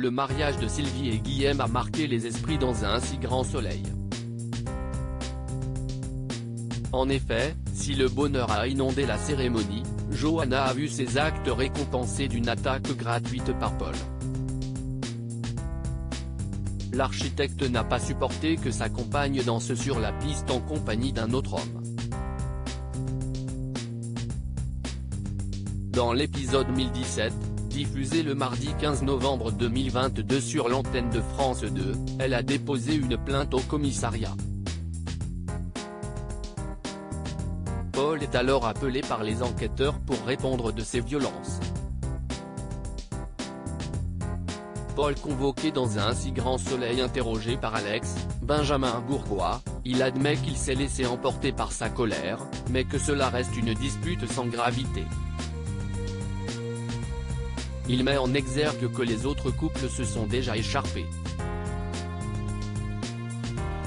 le mariage de Sylvie et Guillaume a marqué les esprits dans un si grand soleil. En effet, si le bonheur a inondé la cérémonie, Johanna a vu ses actes récompensés d'une attaque gratuite par Paul. L'architecte n'a pas supporté que sa compagne danse sur la piste en compagnie d'un autre homme. Dans l'épisode 1017, diffusé le mardi 15 novembre 2022 sur l'antenne de France 2, elle a déposé une plainte au commissariat. Paul est alors appelé par les enquêteurs pour répondre de ces violences. Paul convoqué dans un si grand soleil interrogé par Alex, Benjamin Bourgois, il admet qu'il s'est laissé emporter par sa colère, mais que cela reste une dispute sans gravité. Il met en exergue que les autres couples se sont déjà écharpés.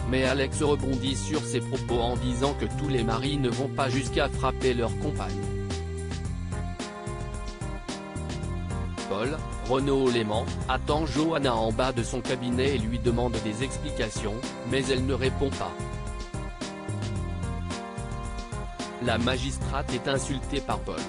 Mais Alex rebondit sur ses propos en disant que tous les maris ne vont pas jusqu'à frapper leur compagne. Paul, Renaud Léman, attend Johanna en bas de son cabinet et lui demande des explications, mais elle ne répond pas. La magistrate est insultée par Paul.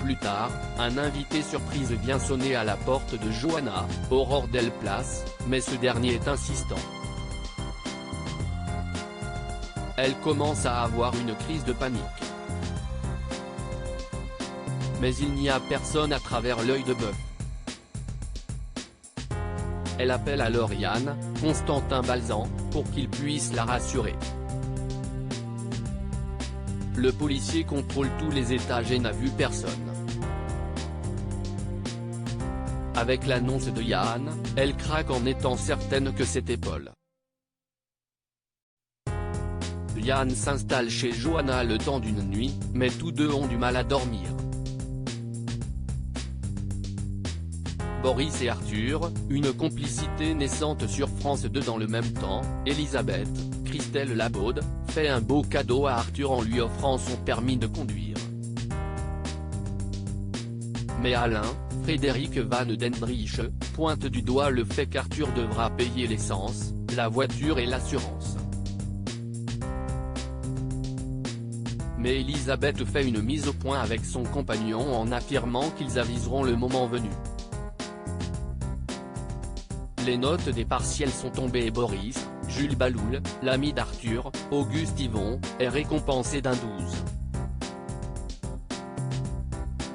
Plus tard, un invité surprise vient sonner à la porte de Johanna, Aurore Delplace, mais ce dernier est insistant. Elle commence à avoir une crise de panique. Mais il n'y a personne à travers l'œil de bœuf. Elle appelle alors Yann, Constantin Balzan, pour qu'il puisse la rassurer. Le policier contrôle tous les étages et n'a vu personne. Avec l'annonce de Yann, elle craque en étant certaine que c'était Paul. Yann s'installe chez Johanna le temps d'une nuit, mais tous deux ont du mal à dormir. Boris et Arthur, une complicité naissante sur France 2 dans le même temps, Elisabeth, Christelle Labaude, fait un beau cadeau à Arthur en lui offrant son permis de conduire. Mais Alain, Frédéric Van Dendrich, pointe du doigt le fait qu'Arthur devra payer l'essence, la voiture et l'assurance. Mais Elisabeth fait une mise au point avec son compagnon en affirmant qu'ils aviseront le moment venu. Les notes des partiels sont tombées et Boris, Jules Baloul, l'ami d'Arthur, Auguste Yvon, est récompensé d'un 12.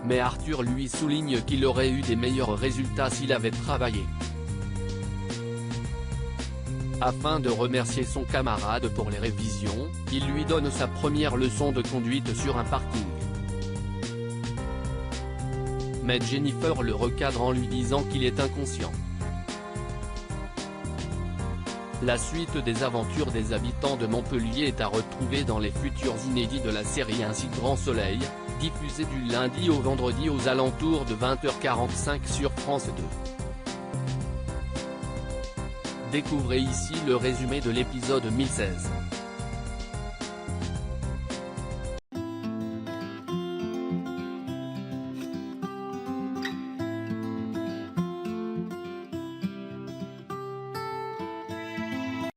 Mais Arthur lui souligne qu'il aurait eu des meilleurs résultats s'il avait travaillé. Afin de remercier son camarade pour les révisions, il lui donne sa première leçon de conduite sur un parking. Mais Jennifer le recadre en lui disant qu'il est inconscient. La suite des aventures des habitants de Montpellier est à retrouver dans les futurs inédits de la série Un si grand soleil, diffusé du lundi au vendredi aux alentours de 20h45 sur France 2. Découvrez ici le résumé de l'épisode 1016.